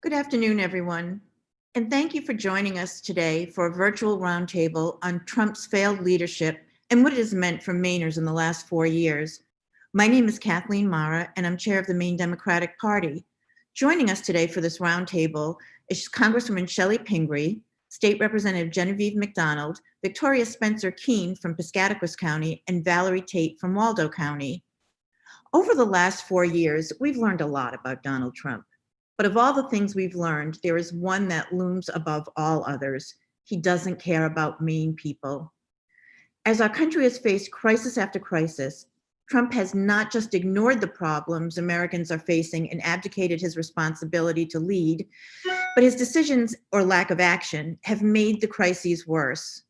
Good afternoon, everyone, and thank you for joining us today for a virtual roundtable on Trump's failed leadership and what it has meant for Mainers in the last 4 years. My name is Kathleen Mara, and I'm chair of the Maine Democratic Party. Joining us today for this roundtable is Congresswoman Chellie Pingree, State Representative Genevieve Mcdonald, Victoria Spencer Keene from Piscataquis County, and Valerie Tate from Waldo County. Over the last 4 years, we've learned a lot about Donald Trump. But of all the things we've learned, there is one that looms above all others. He doesn't care about Maine people. As our country has faced crisis after crisis, Trump has not just ignored the problems Americans are facing and abdicated his responsibility to lead, but his decisions or lack of action have made the crises worse.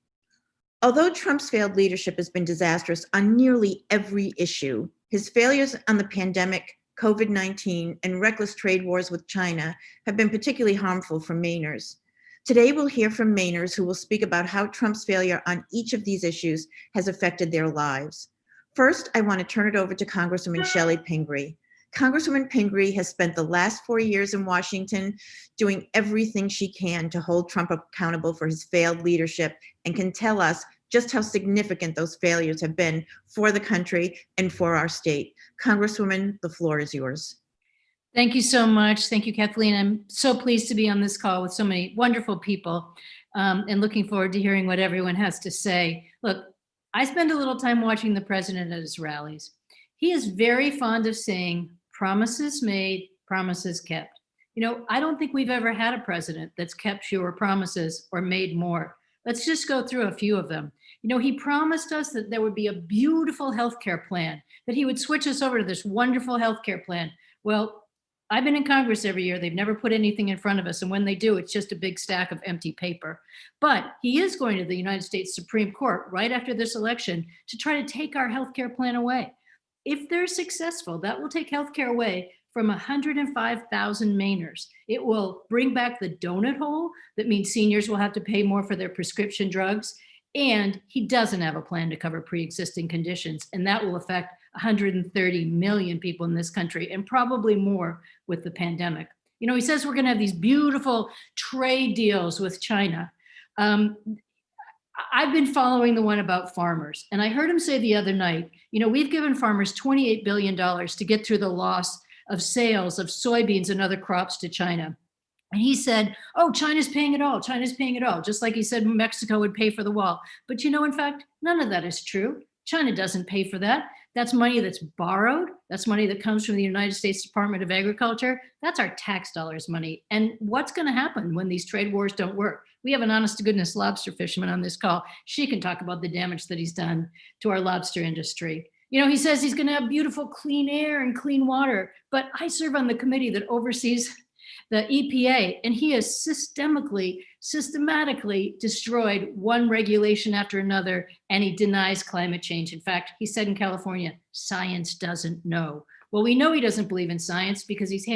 Although Trump's failed leadership has been disastrous on nearly every issue, his failures on the pandemic, COVID-19, and reckless trade wars with China have been particularly harmful for Mainers. Today, we'll hear from Mainers who will speak about how Trump's failure on each of these issues has affected their lives. First, I want to turn it over to Congresswoman Chellie Pingree. Congresswoman Pingree has spent the last 4 years in Washington doing everything she can to hold Trump accountable for his failed leadership and can tell us just how significant those failures have been for the country and for our state. Congresswoman, the floor is yours. Thank you so much. Thank you, Kathleen. I'm so pleased to be on this call with so many wonderful people and looking forward to hearing what everyone has to say. Look, I spend a little time watching the president at his rallies. He is very fond of saying promises made, promises kept. You know, I don't think we've ever had a president that's kept fewer promises or made more. Let's just go through a few of them. You know, he promised us that there would be a beautiful healthcare plan, that he would switch us over to this wonderful healthcare plan. Well, I've been in Congress every year. They've never put anything in front of us. And when they do, it's just a big stack of empty paper. But he is going to the United States Supreme Court right after this election to try to take our healthcare plan away. If they're successful, that will take healthcare away from 105,000 Mainers. It will bring back the donut hole. That means seniors will have to pay more for their prescription drugs. And he doesn't have a plan to cover pre-existing conditions. And that will affect 130 million people in this country and probably more with the pandemic. You know, he says we're going to have these beautiful trade deals with China. I've been following the one about farmers. And I heard him say the other night, you know, we've given farmers $28 billion to get through the loss of sales of soybeans and other crops to China. And he said, oh, China's paying it all. China's paying it all. Just like he said Mexico would pay for the wall. But, you know, in fact, none of that is true. China doesn't pay for that. That's money that's borrowed. That's money that comes from the United States Department of Agriculture. That's our tax dollars money. And what's going to happen when these trade wars don't work? We have an honest to goodness lobster fisherman on this call. She can talk about the damage that he's done to our lobster industry. You know, he says he's going to have beautiful clean air and clean water. But I serve on the committee that oversees the EPA, and he has systematically destroyed one regulation after another, and he denies climate change. In fact, he said in California, science doesn't know. Well, we know he doesn't believe in science because he's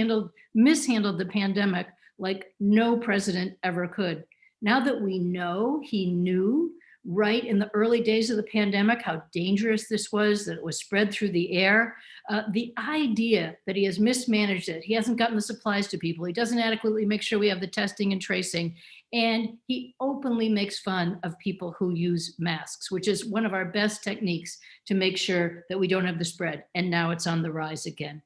mishandled the pandemic like no president ever could. Now that we know he knew right in the early days of the pandemic how dangerous this was, that it was spread through the air, the idea that he has mismanaged it, he hasn't gotten the supplies to people, he doesn't adequately make sure we have the testing and tracing, and he openly makes fun of people who use masks, which is one of our best techniques to make sure that we don't have the spread, and now it's on the rise again.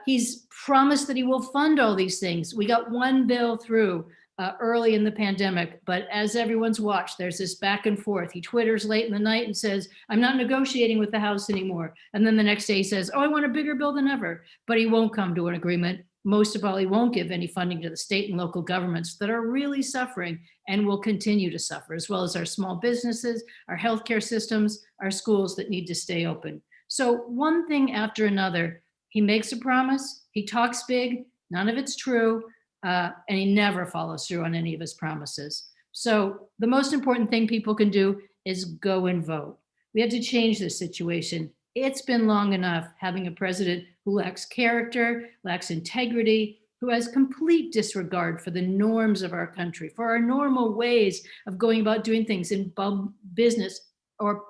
He's promised that he will fund all these things. We got one bill through early in the pandemic, but as everyone's watched, there's this back and forth. He twitters late in the night and says, I'm not negotiating with the House anymore. And then the next day he says, oh, I want a bigger bill than ever, but he won't come to an agreement. Most of all, he won't give any funding to the state and local governments that are really suffering and will continue to suffer, as well as our small businesses, our healthcare systems, our schools that need to stay open. So one thing after another, he makes a promise, he talks big, none of it's true, and he never follows through on any of his promises. So the most important thing people can do is go and vote. We have to change this situation. It's been long enough having a president who lacks character, lacks integrity, who has complete disregard for the norms of our country, for our normal ways of going about doing things in business or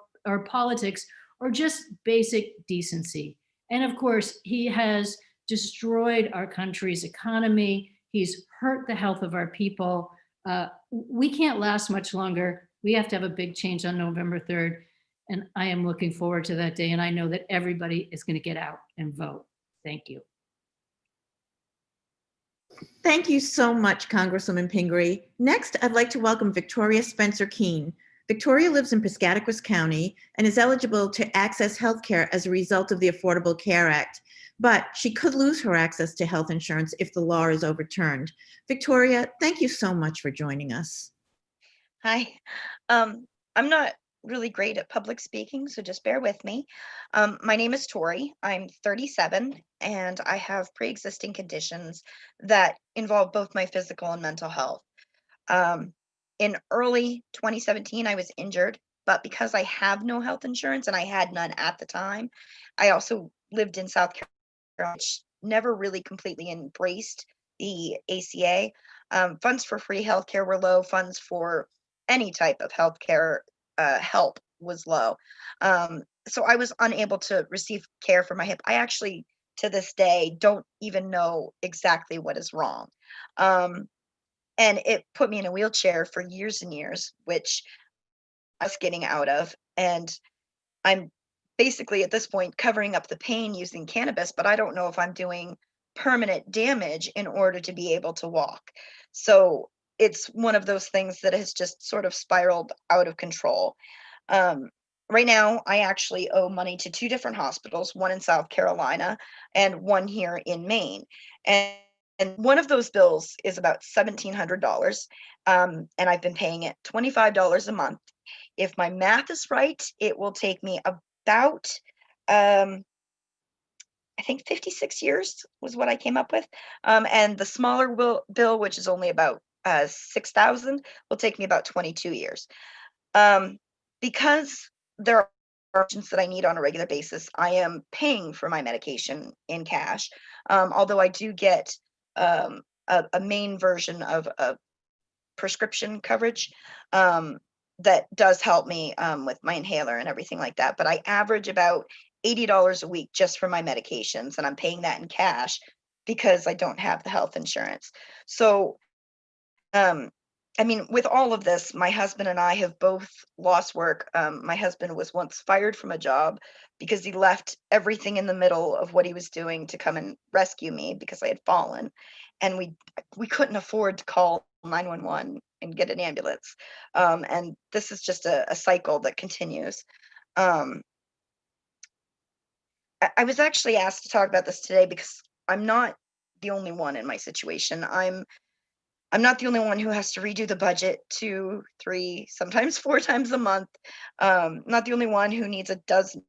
politics, or just basic decency. And of course, he has destroyed our country's economy. He's hurt the health of our people. We can't last much longer. We have to have a big change on November 3rd. And I am looking forward to that day. And I know that everybody is going to get out and vote. Thank you. Thank you so much, Congresswoman Pingree. Next, I'd like to welcome Victoria Spencer Keene. Victoria lives in Piscataquis County and is eligible to access health care as a result of the Affordable Care Act, but she could lose her access to health insurance if the law is overturned. Victoria, thank you so much for joining us. Hi. I'm not really great at public speaking, so just bear with me. My name is Tori. I'm 37, and I have pre-existing conditions that involve both my physical and mental health. In early 2017, I was injured, but because I have no health insurance and I had none at the time, I also lived in South Carolina, which never really completely embraced the ACA. Funds for free healthcare were low. Funds for any type of healthcare help was low. So I was unable to receive care for my hip. I actually, to this day, don't even know exactly what is wrong. And it put me in a wheelchair for years and years, which I was getting out of. And I'm basically at this point covering up the pain using cannabis, but I don't know if I'm doing permanent damage in order to be able to walk. So it's one of those things that has just sort of spiraled out of control. Right now, I actually owe money to two different hospitals, one in South Carolina and one here in Maine. And one of those bills is about $1,700, and I've been paying it $25 a month. If my math is right, it will take me about, I think 56 years was what I came up with. And the smaller bill, which is only about 6,000, will take me about 22 years. Because there are options that I need on a regular basis, I am paying for my medication in cash. Although I do get a main version of a prescription coverage that does help me with my inhaler and everything like that. But I average about $80 a week just for my medications, and I'm paying that in cash because I don't have the health insurance. So, I mean, with all of this, my husband and I have both lost work. My husband was once fired from a job because he left everything in the middle of what he was doing to come and rescue me because I had fallen, and we couldn't afford to call 911 and get an ambulance. And this is just a cycle that continues. Um, I was actually asked to talk about this today because I'm not the only one in my situation. I'm not the only one who has to redo the budget 2, 3, sometimes 4 times a month. Not the only one who needs a dozen,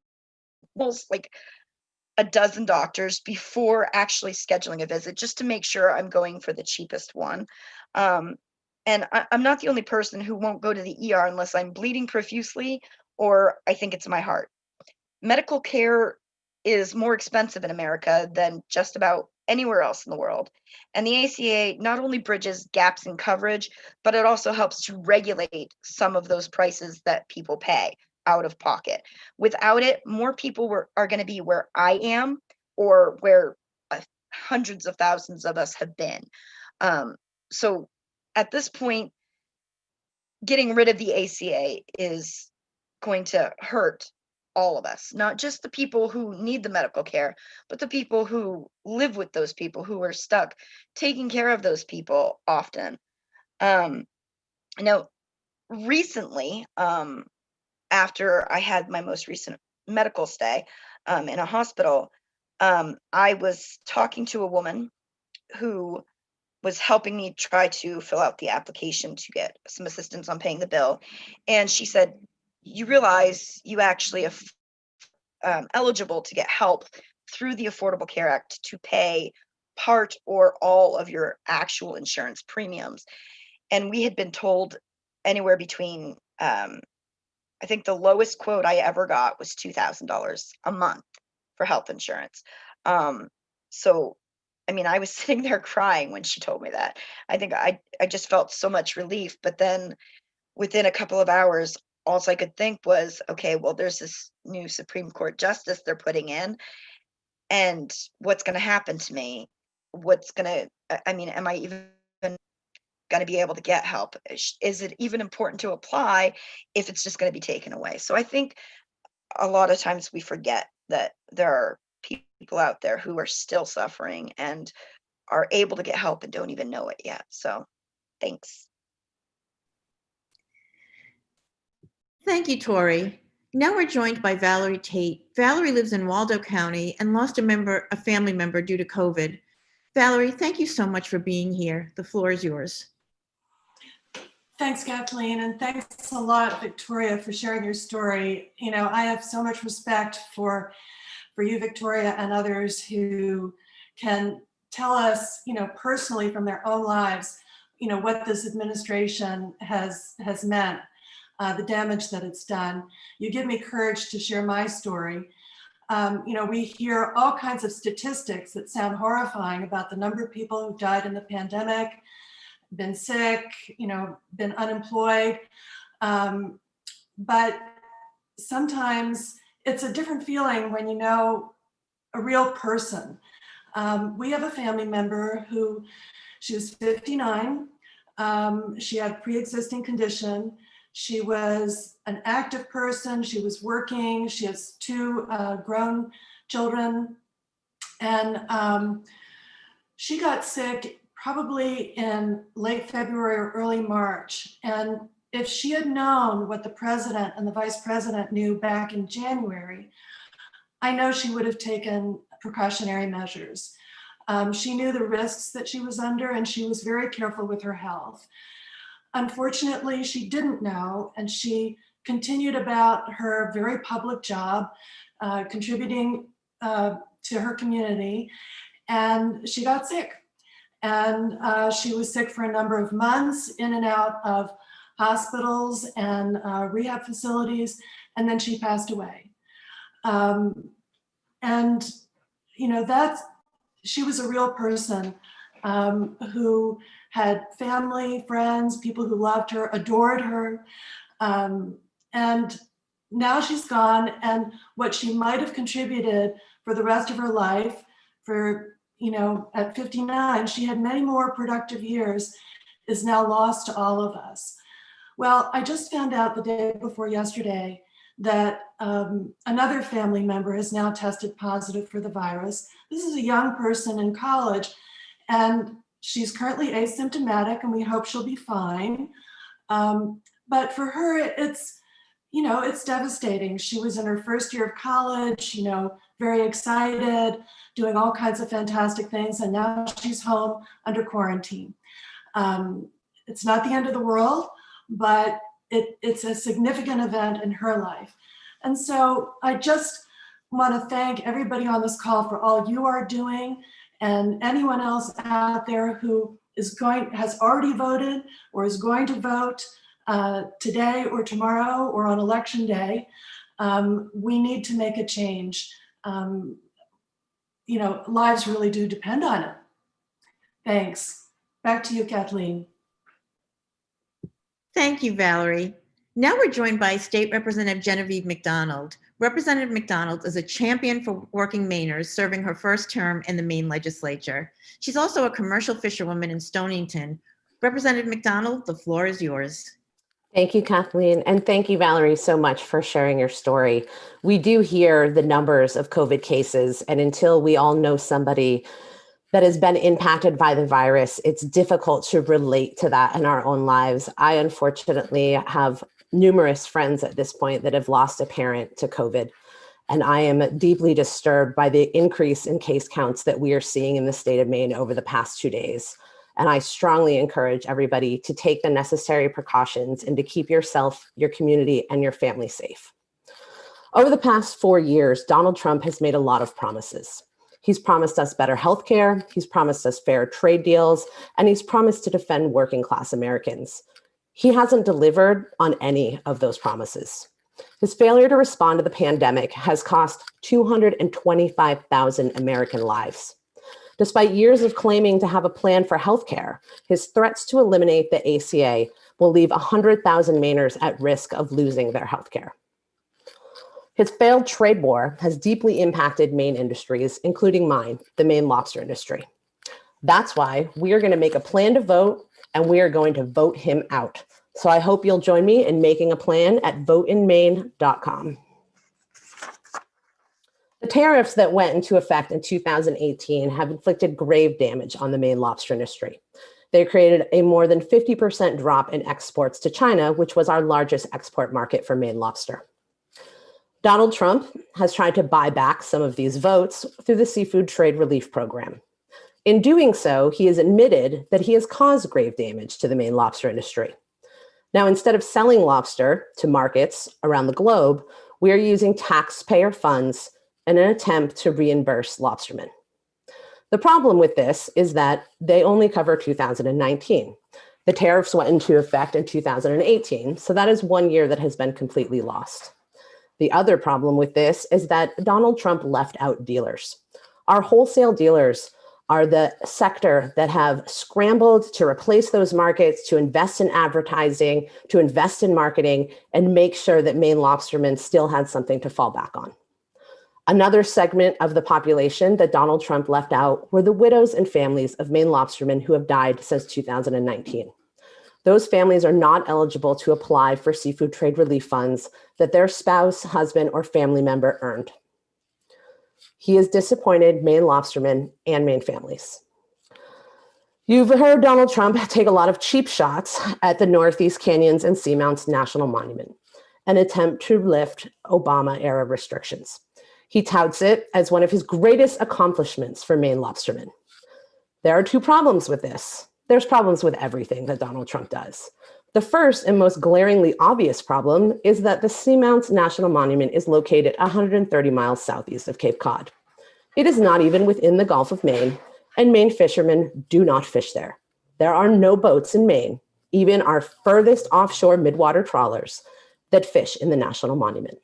almost like a dozen doctors before actually scheduling a visit just to make sure I'm going for the cheapest one. Um, and I'm not the only person who won't go to the ER unless I'm bleeding profusely or I think it's my heart. Medical care is more expensive in America than just about anywhere else in the world. And the ACA not only bridges gaps in coverage, but it also helps to regulate some of those prices that people pay out of pocket. Without it, more people are going to be where I am or where hundreds of thousands of us have been. So at this point, getting rid of the ACA is going to hurt all of us, not just the people who need the medical care, but the people who live with those people who are stuck taking care of those people often. Um, Now, recently, after I had my most recent medical stay in a hospital, I was talking to a woman who was helping me try to fill out the application to get some assistance on paying the bill. And she said, "You realize you actually are eligible to get help through the Affordable Care Act to pay part or all of your actual insurance premiums." And we had been told anywhere between, I think the lowest quote I ever got was $2,000 a month for health insurance. So, I mean, I was sitting there crying when she told me that. I think I just felt so much relief. But then within a couple of hours, all I could think was, okay, well, there's this new Supreme Court justice they're putting in, and what's going to happen to me? what's gonna, I mean, am I even gonna be able to get help? Is it even important to apply if it's just gonna be taken away? So I think a lot of times we forget that there are people out there who are still suffering and are able to get help and don't even know it yet. So thanks. Thank you, Tori. Now we're joined by Valerie Tate. Valerie lives in Waldo County and lost a family member due to COVID. Valerie, thank you so much for being here. The floor is yours. Thanks, Kathleen, and thanks a lot, Victoria, for sharing your story. You know, I have so much respect for you, Victoria, and others who can tell us, you know, personally from their own lives, you know, what this administration has meant, the damage that it's done. You give me courage to share my story. You know, we hear all kinds of statistics that sound horrifying about the number of people who died in the pandemic, been sick, you know, been unemployed. But sometimes it's a different feeling when you know a real person. We have a family member who, she was 59. She had pre-existing condition. She was an active person. She was working. She has 2 grown children. And she got sick probably in late February or early March. And if she had known what the president and the vice president knew back in January, I know she would have taken precautionary measures. She knew the risks that she was under, and she was very careful with her health. Unfortunately, she didn't know, and she continued about her very public job, contributing to her community, and she got sick. And she was sick for a number of months, in and out of hospitals and rehab facilities, and then she passed away. And, you know, she was a real person who had family, friends, people who loved her, adored her. And now she's gone, and what she might have contributed for the rest of her life, for, you know, at 59, she had many more productive years, is now lost to all of us. Well, I just found out the day before yesterday that another family member has now tested positive for the virus. This is a young person in college, and she's currently asymptomatic, and we hope she'll be fine. But for her, it's, you know, it's devastating. She was in her first year of college, you know, very excited, doing all kinds of fantastic things, and now she's home under quarantine. It's not the end of the world, but it's a significant event in her life. And so I just want to thank everybody on this call for all you are doing, and anyone else out there who has already voted or is going to vote today or tomorrow or on election day. We need to make a change. You know, lives really do depend on it. Thanks. Back to you, Kathleen. Thank you, Valerie. Now we're joined by State Representative Genevieve Mcdonald. Representative Mcdonald is a champion for working Mainers, serving her first term in the Maine legislature. She's also a commercial fisherwoman in Stonington. Representative Mcdonald, the floor is yours. Thank you, Kathleen, and thank you, Valerie, so much for sharing your story. We do hear the numbers of COVID cases, and until we all know somebody that has been impacted by the virus, it's difficult to relate to that in our own lives. I unfortunately have numerous friends at this point that have lost a parent to COVID, and I am deeply disturbed by the increase in case counts that we are seeing in the state of Maine over the past 2 days. And I strongly encourage everybody to take the necessary precautions and to keep yourself, your community, and your family safe. Over the past 4 years, Donald Trump has made a lot of promises. He's promised us better healthcare, he's promised us fair trade deals, and he's promised to defend working class Americans. He hasn't delivered on any of those promises. His failure to respond to the pandemic has cost 225,000 American lives. Despite years of claiming to have a plan for healthcare, his threats to eliminate the ACA will leave 100,000 Mainers at risk of losing their healthcare. His failed trade war has deeply impacted Maine industries, including mine, the Maine lobster industry. That's why we are going to make a plan to vote, and we are going to vote him out. So I hope you'll join me in making a plan at voteinmaine.com. The tariffs that went into effect in 2018 have inflicted grave damage on the Maine lobster industry. They created a more than 50% drop in exports to China, which was our largest export market for Maine lobster. Donald Trump has tried to buy back some of these votes through the Seafood Trade Relief Program. In doing so, he has admitted that he has caused grave damage to the Maine lobster industry. Now, instead of selling lobster to markets around the globe, we are using taxpayer funds in an attempt to reimburse lobstermen. The problem with this is that they only cover 2019. The tariffs went into effect in 2018, so that is 1 year that has been completely lost. The other problem with this is that Donald Trump left out dealers. Our wholesale dealers are the sector that have scrambled to replace those markets, to invest in advertising, to invest in marketing, and make sure that Maine lobstermen still had something to fall back on. Another segment of the population that Donald Trump left out were the widows and families of Maine lobstermen who have died since 2019. Those families are not eligible to apply for seafood trade relief funds that their spouse, husband, or family member earned. He has disappointed Maine lobstermen and Maine families. You've heard Donald Trump take a lot of cheap shots at the Northeast Canyons and Seamounts National Monument, an attempt to lift Obama-era restrictions. He touts it as one of his greatest accomplishments for Maine lobstermen. There are two problems with this. There's problems with everything that Donald Trump does. The first and most glaringly obvious problem is that the Seamounts National Monument is located 130 miles southeast of Cape Cod. It is not even within the Gulf of Maine, and Maine fishermen do not fish there. There are no boats in Maine, even our furthest offshore midwater trawlers, that fish in the National Monument.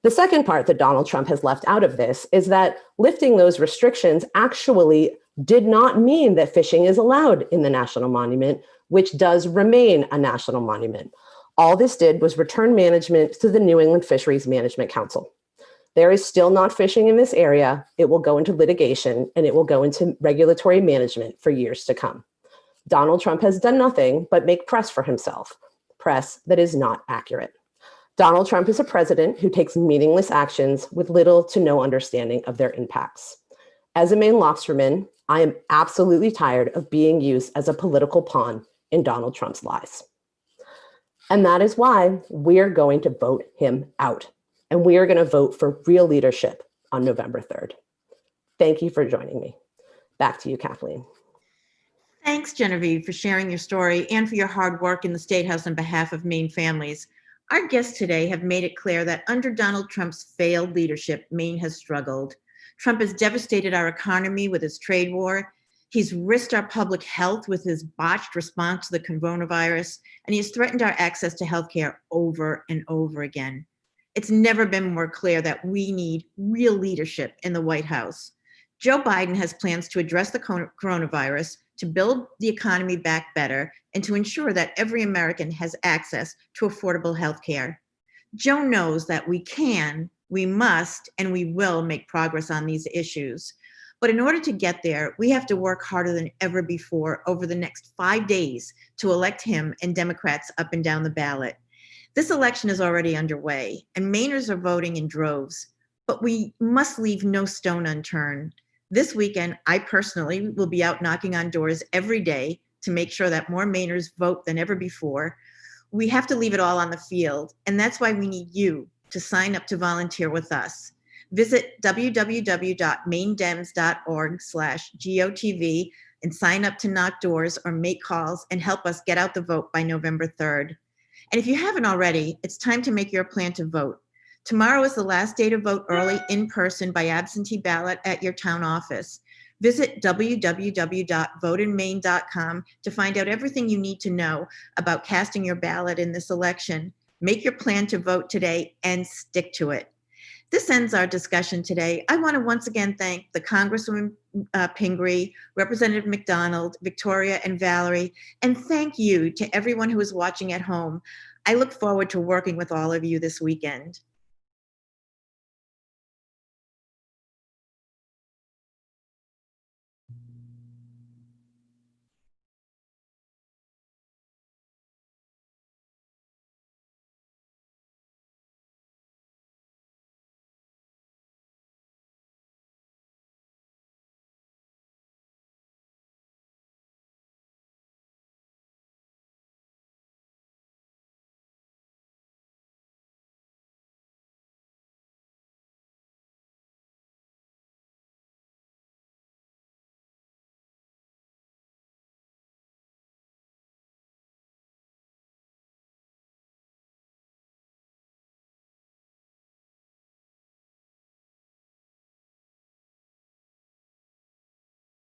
The second part that Donald Trump has left out of this is that lifting those restrictions actually did not mean that fishing is allowed in the National Monument, which does remain a national monument. All this did was return management to the New England Fisheries Management Council. There is still not fishing in this area. It will go into litigation and it will go into regulatory management for years to come. Donald Trump has done nothing but make press for himself, press that is not accurate. Donald Trump is a president who takes meaningless actions with little to no understanding of their impacts. As a Maine lobsterman, I am absolutely tired of being used as a political pawn in Donald Trump's lies. And that is why we're going to vote him out. And we are going to vote for real leadership on November 3rd. Thank you for joining me. Back to you, Kathleen. Thanks, Genevieve, for sharing your story and for your hard work in the State House on behalf of Maine families. Our guests today have made it clear that under Donald Trump's failed leadership, Maine has struggled. Trump has devastated our economy with his trade war. He's risked our public health with his botched response to the coronavirus, and he has threatened our access to healthcare over and over again. It's never been more clear that we need real leadership in the White House. Joe Biden has plans to address the coronavirus, to build the economy back better, and to ensure that every American has access to affordable health care. Joe knows that we can, we must, and we will make progress on these issues. But in order to get there, we have to work harder than ever before over the next 5 days to elect him and Democrats up and down the ballot. This election is already underway, and Mainers are voting in droves, but we must leave no stone unturned. This weekend, I personally will be out knocking on doors every day to make sure that more Mainers vote than ever before. We have to leave it all on the field, and that's why we need you to sign up to volunteer with us. Visit www.maindems.org/GOTV and sign up to knock doors or make calls and help us get out the vote by November 3rd. And if you haven't already, it's time to make your plan to vote. Tomorrow is the last day to vote early in person by absentee ballot at your town office. Visit www.voteinmaine.com to find out everything you need to know about casting your ballot in this election. Make your plan to vote today and stick to it. This ends our discussion today. I want to once again thank the Congresswoman Pingree, Representative Mcdonald, Victoria, and Valerie, and thank you to everyone who is watching at home. I look forward to working with all of you this weekend.